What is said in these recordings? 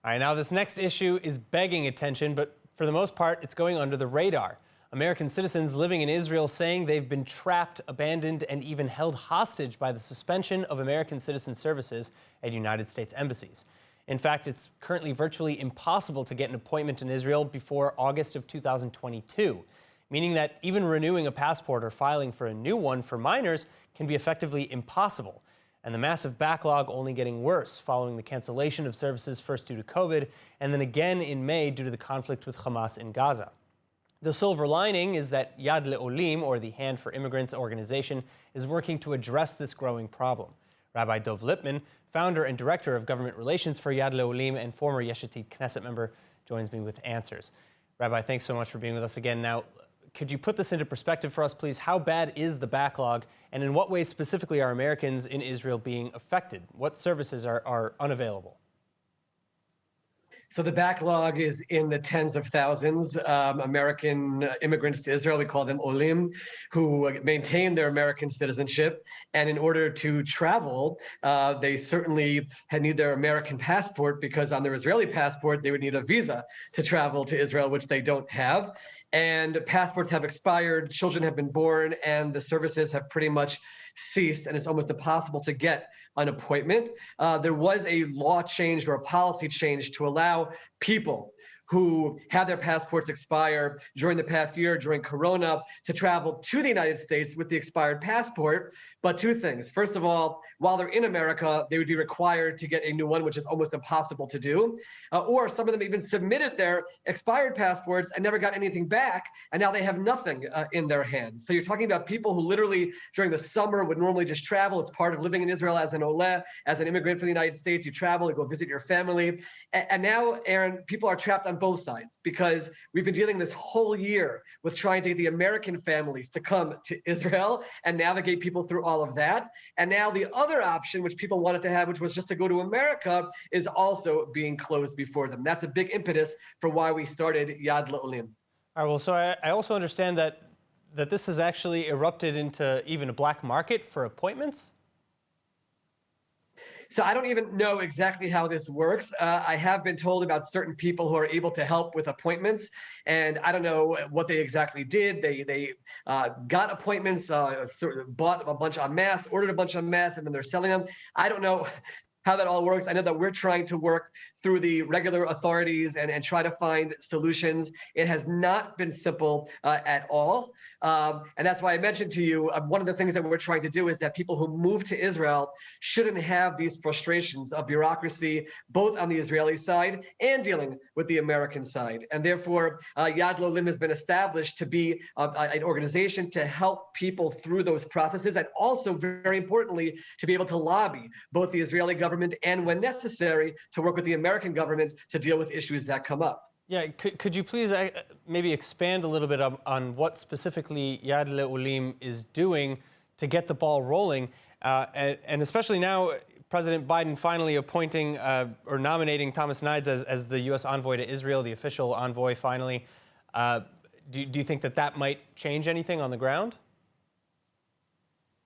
All right, now this next issue is begging attention, but for the most part, it's going under the radar. American citizens living in Israel saying they've been trapped, abandoned, and even held hostage by the suspension of American citizen services at United States embassies. In fact, it's currently virtually impossible to get an appointment in Israel before August of 2022, meaning that even renewing a passport or filing for a new one for minors can be effectively impossible. And the massive backlog only getting worse following the cancellation of services first due to COVID and then again in May due to the conflict with Hamas in Gaza. The silver lining is that Yad Olim, or the Hand for Immigrants organization, is working to address this growing problem. Rabbi Dov Lipman, founder and director of government relations for Yad Olim and former Yesh Atid Knesset member, joins me with answers. Rabbi, thanks so much for being with us again. Now, could you put this into perspective for us, please? How bad is the backlog, and in what ways specifically are Americans in Israel being affected? What services are unavailable? So the backlog is in the tens of thousands. American immigrants to Israel, we call them olim, who maintain their American citizenship. And in order to travel, they certainly need their American passport, because on their Israeli passport, they would need a visa to travel to Israel, which they don't have. And passports have expired, children have been born, and the services have pretty much ceased, and it's almost impossible to get an appointment. There was a law change or a policy change to allow people who had their passports expire during the past year, during Corona, to travel to the United States with the expired passport. But two things. First of all, while they're in America, they would be required to get a new one, which is almost impossible to do. Or some of them even submitted their expired passports and never got anything back, and now they have nothing in their hands. So you're talking about people who literally during the summer would normally just travel. It's part of living in Israel as an olim, as an immigrant for the United States. You travel, you go visit your family. And now, Aaron, people are trapped on both sides, because we've been dealing this whole year with trying to get the American families to come to Israel and navigate people through all of that. And now the other option, which people wanted to have, which was just to go to America, is also being closed before them. That's a big impetus for why we started Yad Olim. All right, well, so I also understand that this has actually erupted into even a black market for appointments. So I don't even know exactly how this works. I have been told about certain people who are able to help with appointments, and I don't know what they exactly did. They got appointments, sort of bought a bunch en masse, ordered a bunch en masse, and then they're selling them. I don't know how that all works. I know that we're trying to work through the regular authorities and try to find solutions. It has not been simple at all. And that's why I mentioned to you, one of the things that we're trying to do is that people who move to Israel shouldn't have these frustrations of bureaucracy, both on the Israeli side and dealing with the American side. And therefore, Yad Olim has been established to be an organization to help people through those processes, and also, very importantly, to be able to lobby both the Israeli government and, when necessary, to work with the American government to deal with issues that come up. Yeah, could you please maybe expand a little bit on what specifically Yad Olim is doing to get the ball rolling, and especially now President Biden finally appointing or nominating Thomas Nides as the U.S. envoy to Israel, the official envoy finally. Do you think that might change anything on the ground?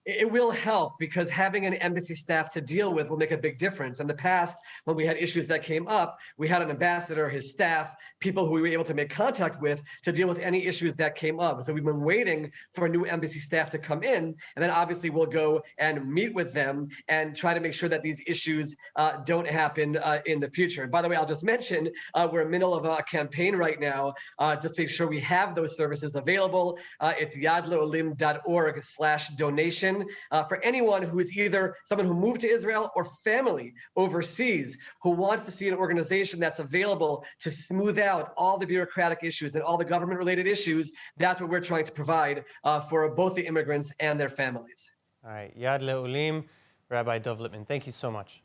It will help, because having an embassy staff to deal with will make a big difference. In the past, when we had issues that came up, we had an ambassador, his staff, people who we were able to make contact with to deal with any issues that came up. So we've been waiting for a new embassy staff to come in, and then obviously we'll go and meet with them and try to make sure that these issues don't happen in the future. And by the way, I'll just mention, we're in the middle of a campaign right now, just to make sure we have those services available. It's yadlaolim.org/donation. For anyone who is either someone who moved to Israel or family overseas who wants to see an organization that's available to smooth out all the bureaucratic issues and all the government-related issues. That's what we're trying to provide for both the immigrants and their families. All right, Yad Olim, Rabbi Dov Lipman, thank you so much.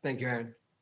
Thank you, Aaron.